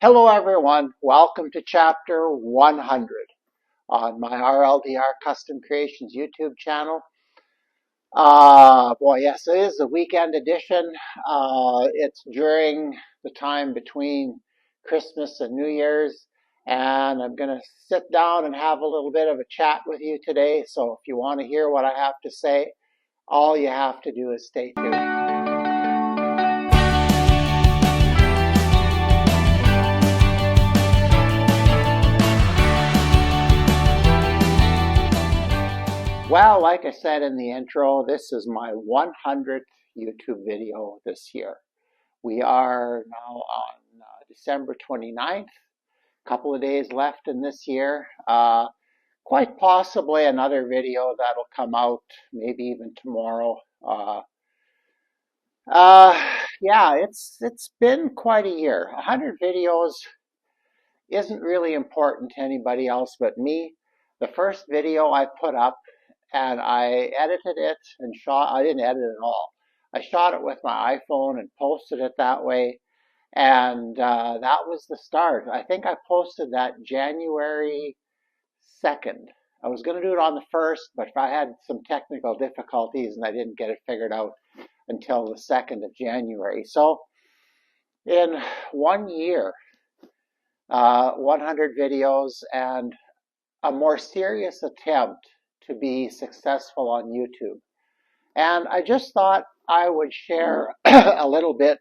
Hello everyone, welcome to chapter 100 on my RLDR Custom Creations YouTube channel. Yes, it is the weekend edition. It's during the time between Christmas and New Year's, and I'm going to sit down and have a little bit of a chat with you today. So if you want to hear what I have to say, all you have to do is stay tuned. Well, like I said in the intro, this is my 100th YouTube video this year. We are now on December 29th, a couple of days left in this year. Quite possibly another video that'll come out maybe even tomorrow. Yeah, it's been quite a year. 100 videos isn't really important to anybody else but me. The first video I put up, and I edited it and I didn't edit it all. I shot it with my iPhone and posted it that way. And that was the start. I think I posted that January 2nd. I was going to do it on the 1st, but I had some technical difficulties and I didn't get it figured out until the 2nd of January. So in 1 year, 100 videos and a more serious attempt to be successful on YouTube. And I just thought I would share a little bit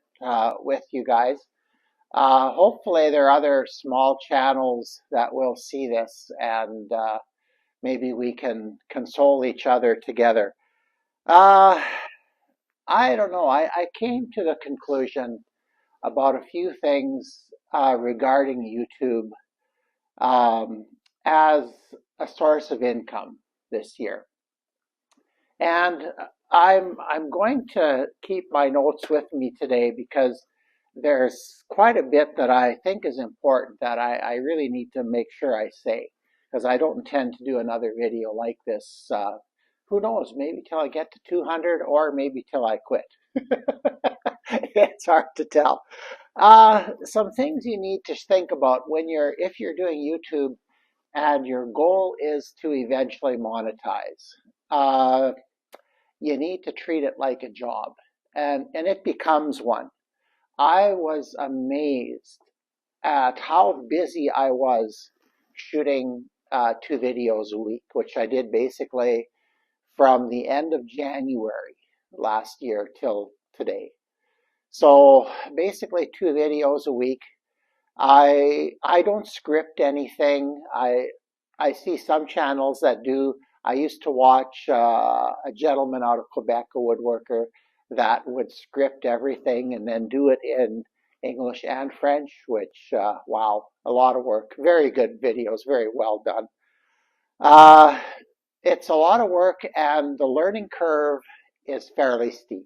with you guys. Hopefully there are other small channels that will see this, and maybe we can console each other together. I don't know. I came to the conclusion about a few things regarding YouTube as a source of income this year. And I'm going to keep my notes with me today because there's quite a bit that I think is important that I really need to make sure I say, because I don't intend to do another video like this. Who knows, maybe till I get to 200 or maybe till I quit. It's hard to tell. Some things you need to think about if you're doing YouTube and your goal is to eventually monetize. You need to treat it like a job, and it becomes one. I was amazed at how busy I was shooting 2 videos a week, which I did basically from the end of January last year till today. So basically 2 videos a week. I don't script anything. I see some channels that do. I used to watch a gentleman out of Quebec, a woodworker, that would script everything and then do it in English and French, which, wow, a lot of work. Very good videos, very well done. It's a lot of work, and the learning curve is fairly steep.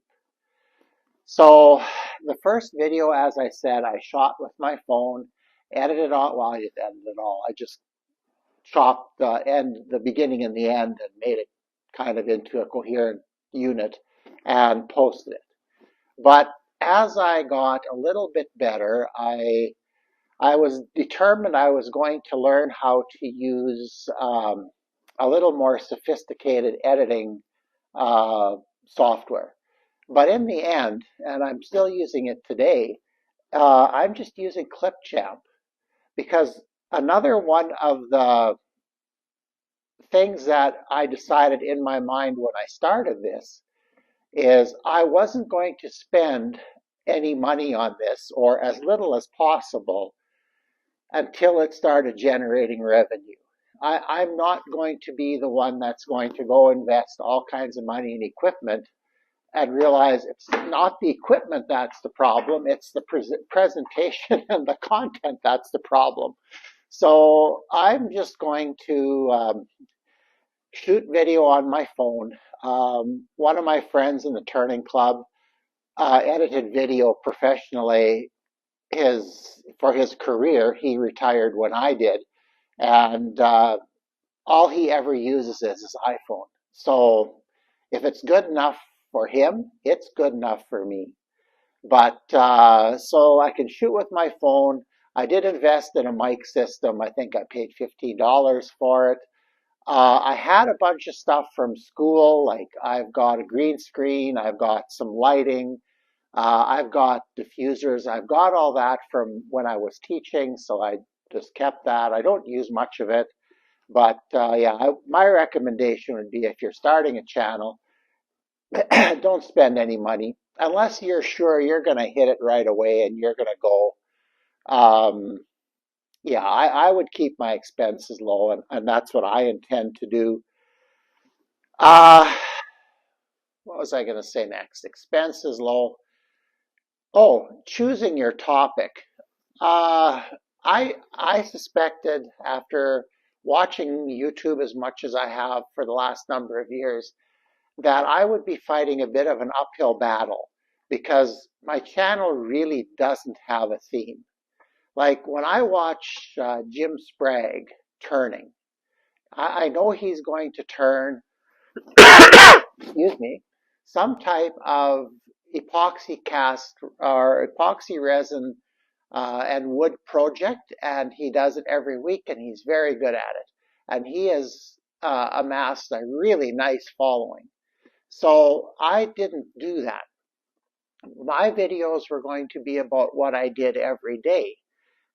So the first video, as I said, I shot with my phone, edited all. Well, I didn't edit it all. I just chopped the beginning and the end, and made it kind of into a coherent unit and posted it. But as I got a little bit better, I was determined I was going to learn how to use a little more sophisticated editing software. But in the end, and I'm still using it today, I'm just using Clipchamp, because another one of the things that I decided in my mind when I started this is I wasn't going to spend any money on this, or as little as possible, until it started generating revenue. I'm not going to be the one that's going to go invest all kinds of money in equipment and realize it's not the equipment that's the problem, it's the presentation and the content that's the problem. So I'm just going to shoot video on my phone. One of my friends in the Turning Club edited video professionally. For his career, he retired when I did, and all he ever uses is his iPhone. So if it's good enough for him, it's good enough for me. But so I can shoot with my phone. I did invest in a mic system. I think I paid $15 for it. I had a bunch of stuff from school, like I've got a green screen, I've got some lighting, I've got diffusers, I've got all that from when I was teaching, so I just kept that. I don't use much of it, but yeah, my recommendation would be if you're starting a channel, don't spend any money unless you're sure you're going to hit it right away and you're going to go. Um, yeah, I would keep my expenses low, and that's what I intend to do. Uh, what was I going to say next? Expenses low. Oh, choosing your topic. Uh, I suspected after watching YouTube as much as I have for the last number of years that I would be fighting a bit of an uphill battle because my channel really doesn't have a theme. Like when I watch Jim Sprague turning, I know he's going to turn, excuse me, some type of epoxy cast or epoxy resin and wood project, and he does it every week, and he's very good at it. And he has amassed a really nice following. So I didn't do that. My videos were going to be about what I did every day.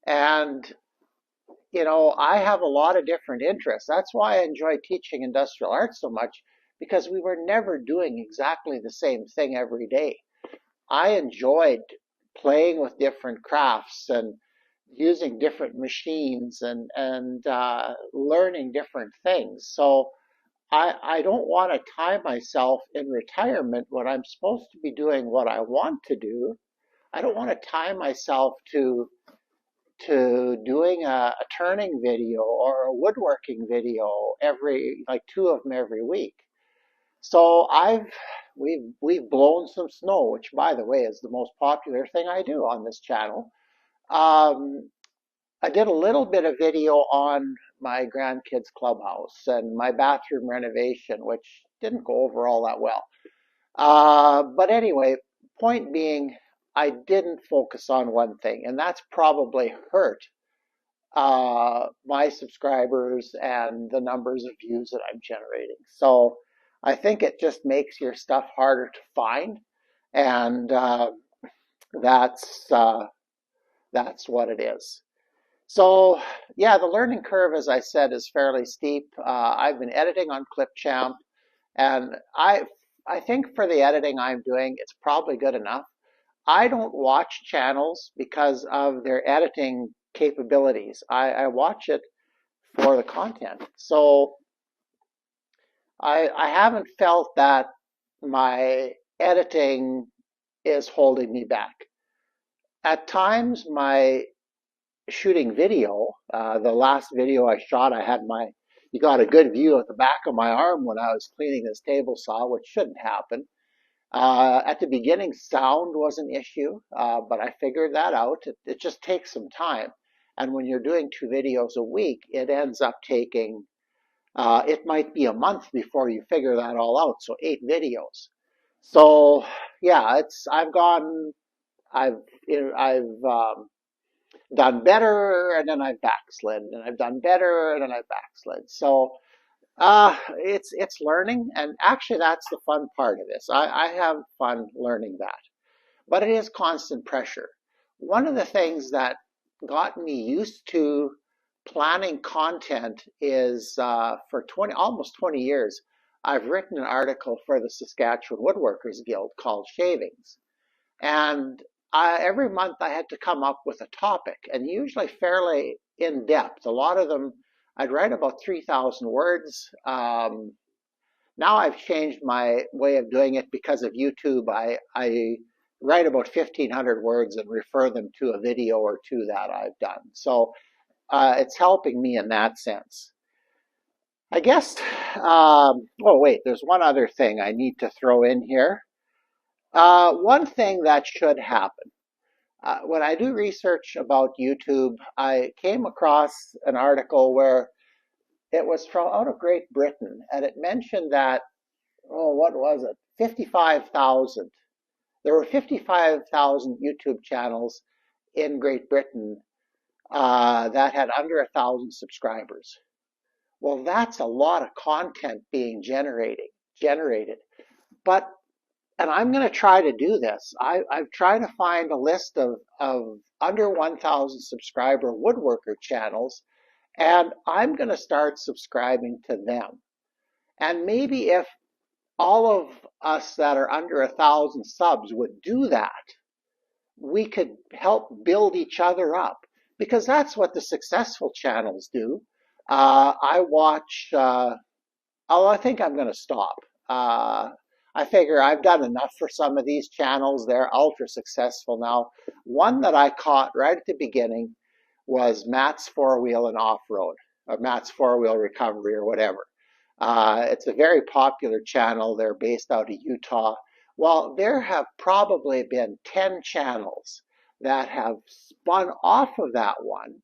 And you know, I have a lot of different interests. That's why I enjoy teaching industrial arts so much, because we were never doing exactly the same thing every day. I enjoyed playing with different crafts and using different machines and learning different things. So I don't want to tie myself in retirement when I'm supposed to be doing what I want to do. I don't want to tie myself to doing a turning video or a woodworking video every like two of them every week. So we've blown some snow, which by the way is the most popular thing I do on this channel. Um, I did a little bit of video on my grandkids' clubhouse and my bathroom renovation, which didn't go over all that well. But anyway, point being, I didn't focus on one thing, and that's probably hurt my subscribers and the numbers of views that I'm generating. So I think it just makes your stuff harder to find, and that's uh, that's what it is. So yeah, the learning curve, as I said, is fairly steep. I've been editing on Clipchamp, and I think for the editing I'm doing, it's probably good enough. I don't watch channels because of their editing capabilities. I watch it for the content. So I haven't felt that my editing is holding me back. At times, my shooting video, the last video I shot, you got a good view of the back of my arm when I was cleaning this table saw, which shouldn't happen. At the beginning, sound was an issue, but I figured that out. It just takes some time. And when you're doing 2 videos a week, it ends up taking, it might be a month before you figure that all out. So 8 videos. So yeah, I've, done better and then I've backslid and I've done better and then I've backslid. So it's learning, and actually that's the fun part of this. I have fun learning that, but it is constant pressure. One of the things that got me used to planning content is for almost 20 years, I've written an article for the Saskatchewan Woodworkers Guild called Shavings, and every month I had to come up with a topic, and usually fairly in depth. A lot of them I'd write about 3,000 words. Now I've changed my way of doing it because of YouTube. I write about 1,500 words and refer them to a video or two that I've done. So it's helping me in that sense. I guess, oh wait, there's one other thing I need to throw in here. One thing that should happen. When I do research about YouTube, I came across an article where it was from out of Great Britain, and it mentioned that, oh, what was it? 55,000. There were 55,000 YouTube channels in Great Britain that had under 1,000 subscribers. Well, that's a lot of content being generated. But and I'm going to try to do this. I've tried to find a list of under 1,000 subscriber woodworker channels, and I'm going to start subscribing to them. And maybe if all of us that are under 1,000 subs would do that, we could help build each other up, because that's what the successful channels do. I watch, oh, I think I'm going to stop. I figure I've done enough for some of these channels. They're ultra successful now. One that I caught right at the beginning was Matt's Four Wheel and Off Road, or Matt's Four Wheel Recovery, or whatever. It's a very popular channel. They're based out of Utah. Well, there have probably been 10 channels that have spun off of that one.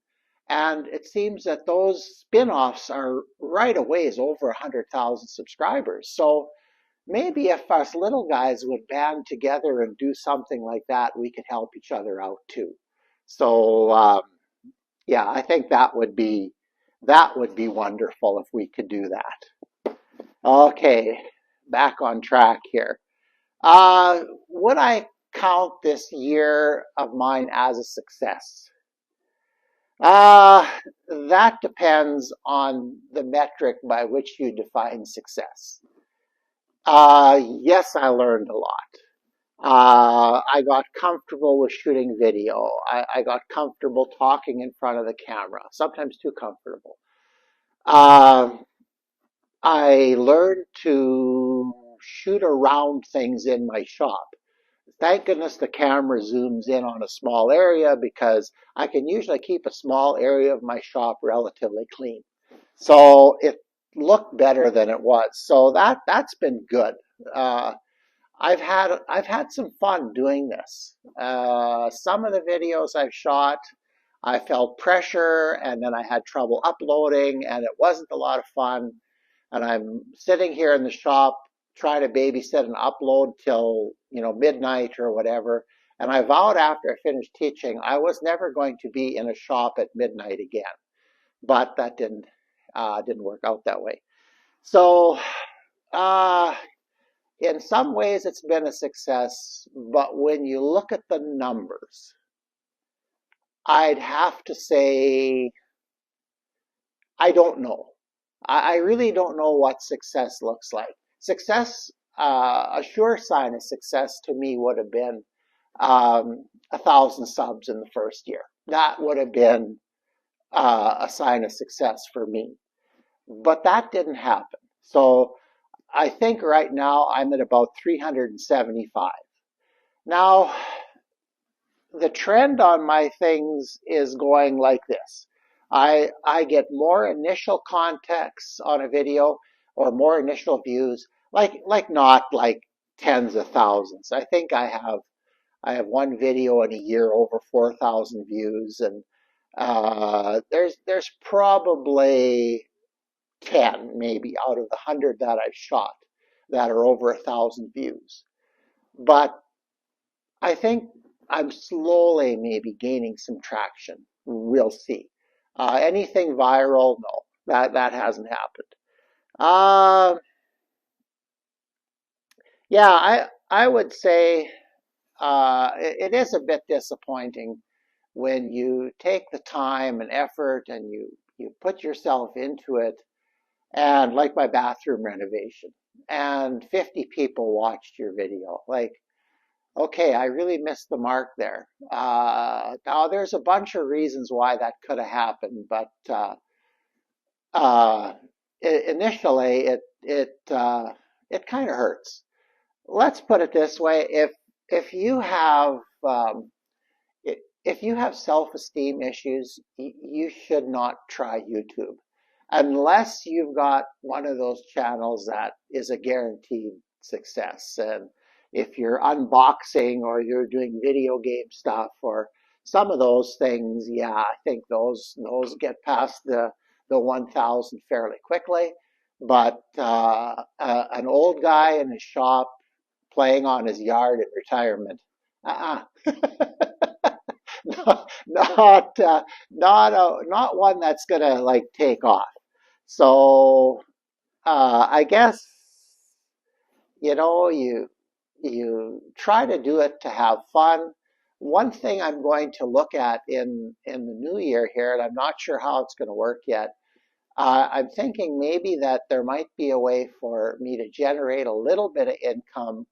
And it seems that those spin-offs are right away over 100,000 subscribers. So maybe if us little guys would band together and do something like that, we could help each other out too. So yeah, I think that would be wonderful if we could do that. Okay, back on track here. Would I count this year of mine as a success? That depends on the metric by which you define success. Yes, I learned a lot. I got comfortable with shooting video. I got comfortable talking in front of the camera, sometimes too comfortable. I learned to shoot around things in my shop. Thank goodness the camera zooms in on a small area, because I can usually keep a small area of my shop relatively clean. So it looked better than it was. So that's been good. I've had some fun doing this. Some of the videos I've shot, I felt pressure, and then I had trouble uploading, and it wasn't a lot of fun. And I'm sitting here in the shop trying to babysit and upload till midnight or whatever. And I vowed after I finished teaching I was never going to be in a shop at midnight again. But that didn't work out that way. So in some ways it's been a success, but when you look at the numbers, I'd have to say I don't know. I really don't know what success looks like. Success, a sure sign of success to me would have been 1,000 subs in the first year. That would have been a sign of success for me. But that didn't happen. So I think right now I'm at about 375. Now, the trend on my things is going like this. I get more initial contacts on a video, or more initial views, not like tens of thousands. I think I have one video in a year over 4,000 views, and there's probably 10 maybe out of the 100 that I've shot that are over 1,000 views. But I think I'm slowly maybe gaining some traction. We'll see. Anything viral? No, that hasn't happened. Yeah, I would say it is a bit disappointing when you take the time and effort and you put yourself into it, and like my bathroom renovation, and 50 people watched your video. Like, okay, I really missed the mark there. Now, there's a bunch of reasons why that could have happened, but initially it kind of hurts. Let's put it this way: if you have if you have self-esteem issues, you should not try YouTube unless you've got one of those channels that is a guaranteed success. And if you're unboxing or you're doing video game stuff or some of those things, yeah, I think those get past the 1,000 fairly quickly. But an old guy in his shop playing on his yard in retirement, not one that's gonna like take off. So I guess you try to do it to have fun. One thing I'm going to look at in the new year here, and I'm not sure how it's going to work yet. I'm thinking maybe that there might be a way for me to generate a little bit of income,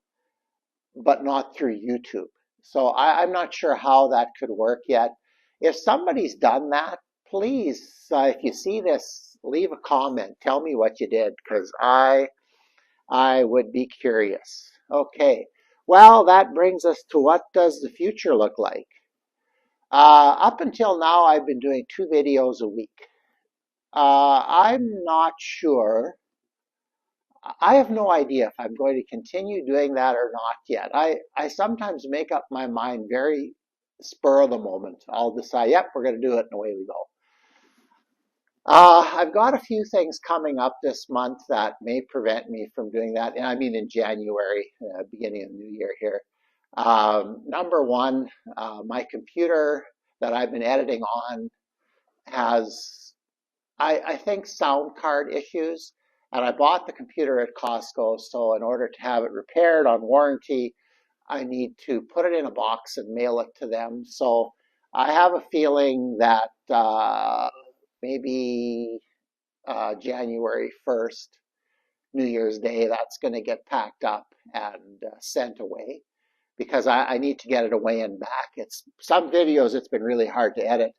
but not through YouTube. So I'm not sure how that could work yet. If somebody's done that, please, if you see this, leave a comment. Tell me what you did, because I would be curious. Okay, well, that brings us to what does the future look like? Up until now, I've been doing 2 videos a week. I'm not sure. I have no idea if I'm going to continue doing that or not yet. I sometimes make up my mind very spur of the moment. I'll decide, yep, we're going to do it, and away we go. I've got a few things coming up this month that may prevent me from doing that. And I mean in January, beginning of the new year here. Number one, my computer that I've been editing on has, I think, sound card issues. And I bought the computer at Costco, so in order to have it repaired on warranty, I need to put it in a box and mail it to them. So I have a feeling that maybe January 1st, New Year's Day, that's going to get packed up and sent away because I need to get it away and back. It's some videos it's been really hard to edit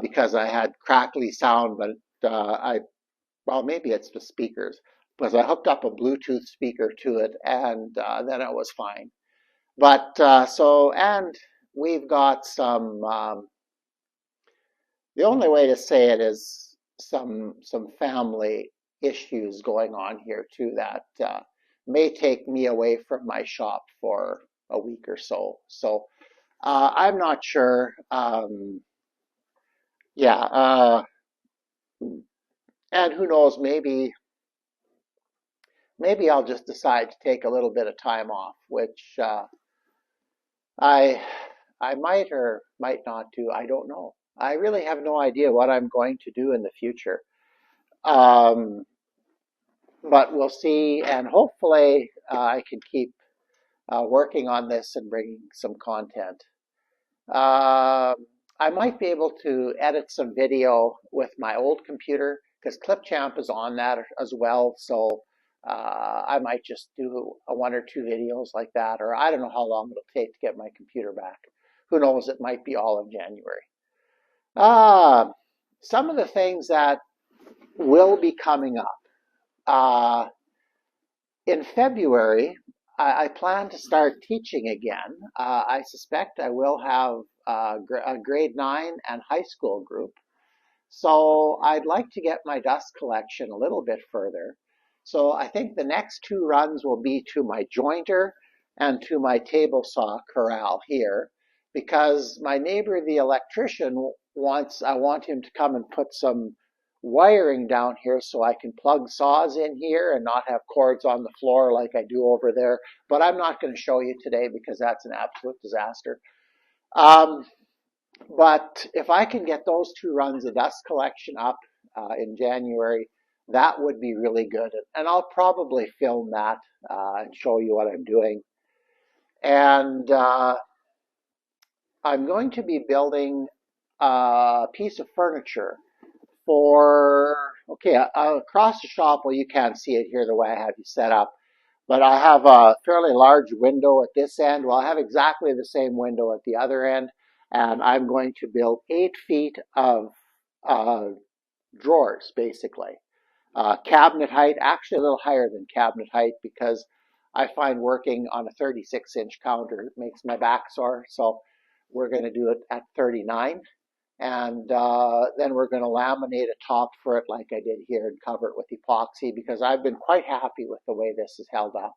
because I had crackly sound, but well, maybe it's the speakers because I hooked up a Bluetooth speaker to it and then it was fine. But and we've got some, the only way to say it is some family issues going on here too that may take me away from my shop for a week or so. So I'm not sure. Yeah, and who knows? Maybe I'll just decide to take a little bit of time off, which I I might or might not do. I don't know. I really have no idea what I'm going to do in the future. Um, but we'll see, and hopefully I can keep working on this and bringing some content. Uh, I might be able to edit some video with my old computer because Clipchamp is on that as well. So I might just do a 1 or 2 videos like that, or I don't know how long it'll take to get my computer back. Who knows? It might be all in January. Uh, some of the things that will be coming up. Uh, in February, I plan to start teaching again. I suspect I will have a grade 9 and high school group. So I'd like to get my dust collection a little bit further. So I think the next 2 runs will be to my jointer and to my table saw corral here because my neighbor, the electrician, I want him to come and put some wiring down here so I can plug saws in here and not have cords on the floor like I do over there. But I'm not going to show you today because that's an absolute disaster. But if I can get those 2 runs of dust collection up in January, that would be really good. And I'll probably film that and show you what I'm doing. And I'm going to be building a piece of furniture okay, across the shop, well, you can't see it here the way I have you set up, but I have a fairly large window at this end. Well, I have exactly the same window at the other end, and I'm going to build 8 feet of drawers, basically. Cabinet height, actually a little higher than cabinet height because I find working on a 36-inch counter makes my back sore, so we're going to do it at 39. And then we're going to laminate a top for it like I did here and cover it with epoxy because I've been quite happy with the way this is held up.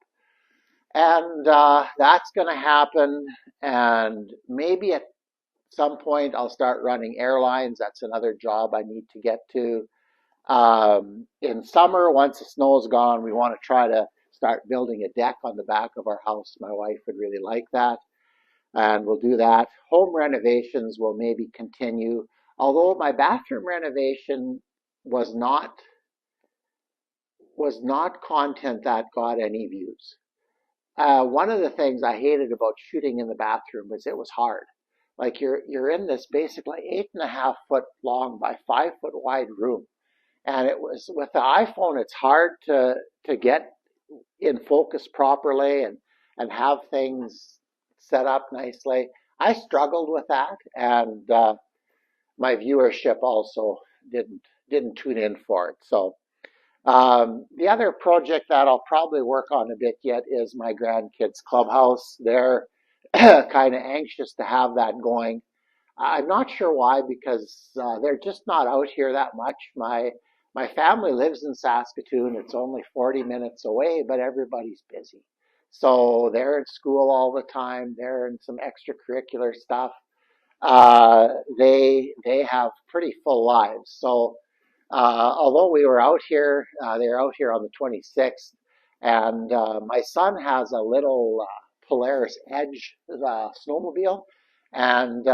And that's going to happen. And maybe at some point I'll start running airlines. That's another job I need to get to. In summer, once the snow is gone, we want to try to start building a deck on the back of our house. My wife would really like that. and we'll do that. Home renovations will maybe continue, although my bathroom renovation was not content that got any views. One of the things I hated about shooting in the bathroom was it was hard. Like you're in this basically 8.5 foot long by 5 foot wide room, and it was with the iPhone. It's hard to get in focus properly and have things set up nicely. I struggled with that, and my viewership also didn't tune in for it. So the other project that I'll probably work on a bit yet is my grandkids' clubhouse. They're kind of anxious to have that going. I'm not sure why, because they're just not out here that much. My family lives in Saskatoon. It's only 40 minutes away, but everybody's busy. So they're in school all the time. They're in some extracurricular stuff. They have pretty full lives. So although we were out here, they were out here on the 26th, and my son has a little Polaris Edge snowmobile, and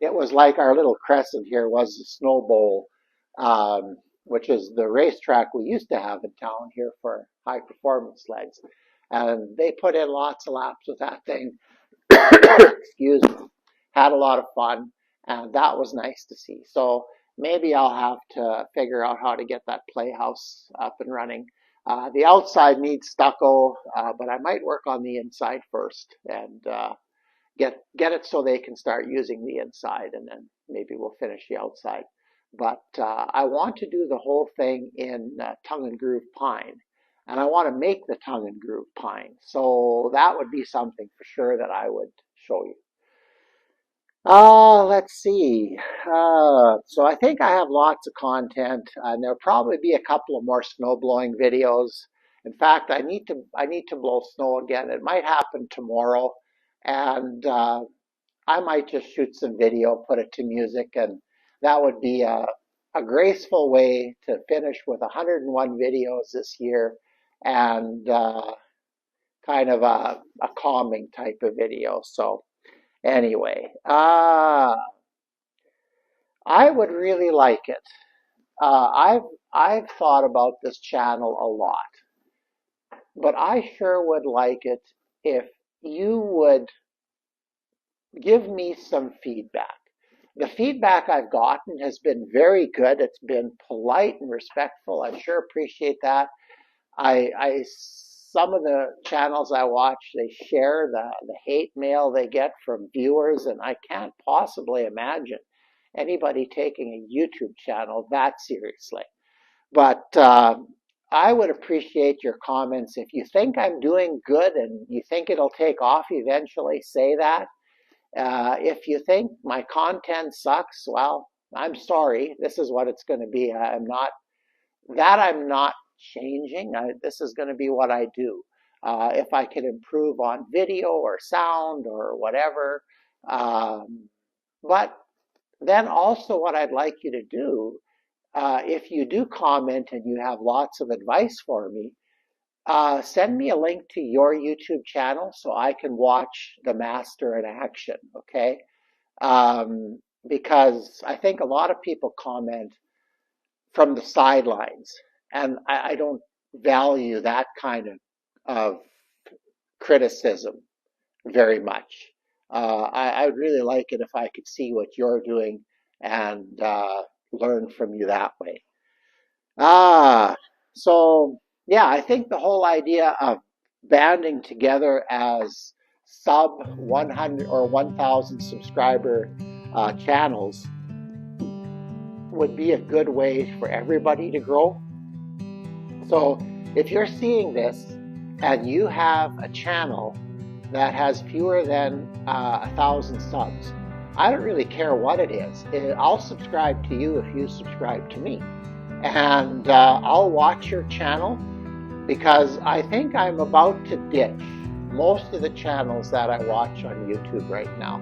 it was like our little crescent here was the Snow Bowl, which is the racetrack we used to have in town here for high performance sleds. And they put in lots of laps with that thing. Excuse me. Had a lot of fun, and that was nice to see. So maybe I'll have to figure out how to get that playhouse up and running. The outside needs stucco, but I might work on the inside first and get it so they can start using the inside, and then maybe we'll finish the outside. But I want to do the whole thing in tongue and groove pine, and I want to make the tongue and groove pine. So that would be something for sure that I would show you. Let's see. So I think I have lots of content, and there'll probably be a couple of more snow blowing videos. In fact, I need to blow snow again. It might happen tomorrow, and I might just shoot some video, put it to music, and that would be a graceful way to finish with 101 videos this year, and kind of a calming type of video. So anyway, I would really like it. I've thought about this channel a lot, but I sure would like it if you would give me some feedback. The feedback I've gotten has been very good. It's been polite and respectful. I sure appreciate that. Some of the channels I watch, they share the hate mail they get from viewers, and I can't possibly imagine anybody taking a YouTube channel that seriously. But I would appreciate your comments. If you think I'm doing good and you think it'll take off eventually, say that. If you think my content sucks, well, I'm sorry. This is what it's going to be. I'm not changing. This is going to be what I do. If I can improve on video or sound or whatever. But then also what I'd like you to do, if you do comment and you have lots of advice for me, send me a link to your YouTube channel so I can watch the master in action, okay? Because I think a lot of people comment from the sidelines, and I don't value that kind of criticism very much. I would really like it if I could see what you're doing and learn from you that way. So yeah, I think the whole idea of banding together as sub 100 or 1,000 subscriber channels would be a good way for everybody to grow. So if you're seeing this and you have a channel that has fewer than 1,000 subs, I don't really care what it is. I'll subscribe to you if you subscribe to me. And I'll watch your channel, because I think I'm about to ditch most of the channels that I watch on YouTube right now.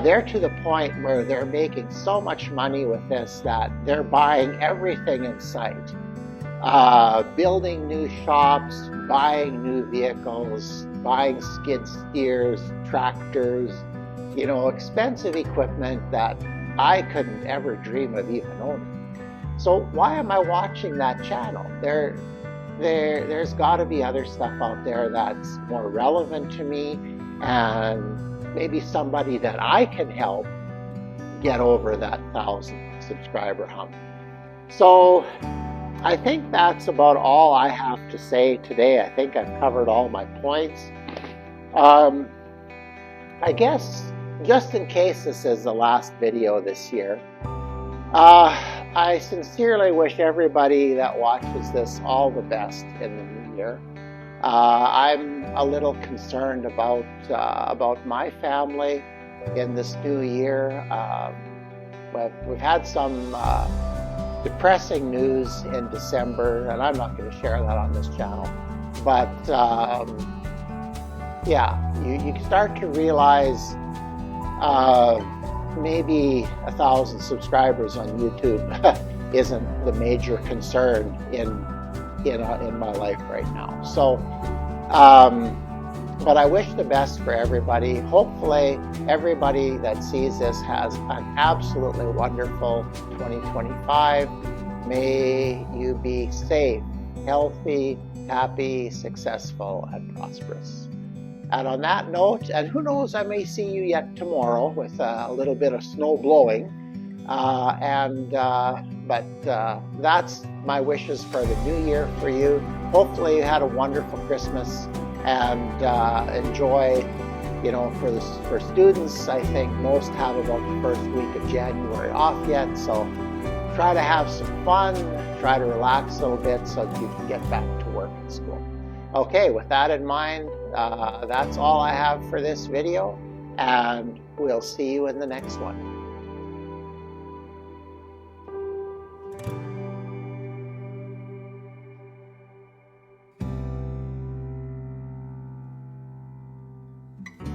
They're to the point where they're making so much money with this that they're buying everything in sight. Building new shops, buying new vehicles, buying skid steers, tractors, expensive equipment that I couldn't ever dream of even owning. So why am I watching that channel? There's got to be other stuff out there that's more relevant to me, and maybe somebody that I can help get over that 1,000 subscriber hump. So I think that's about all I have to say today. I think I've covered all my points. I guess just in case this is the last video this year, I sincerely wish everybody that watches this all the best in the new year. I'm a little concerned about my family in this new year. We've had some depressing news in December, and I'm not going to share that on this channel. But yeah, you start to realize maybe 1,000 subscribers on YouTube isn't the major concern in my life right now. So, but I wish the best for everybody. Hopefully, everybody that sees this has an absolutely wonderful 2025. May you be safe, healthy, happy, successful, and prosperous. And on that note, and who knows, I may see you yet tomorrow with a little bit of snow blowing. But that's my wishes for the new year for you. Hopefully you had a wonderful Christmas and enjoy, for students, I think most have about the first week of January off yet. So try to have some fun, try to relax a little bit so that you can get back to work and school. Okay, with that in mind, that's all I have for this video, and we'll see you in the next one.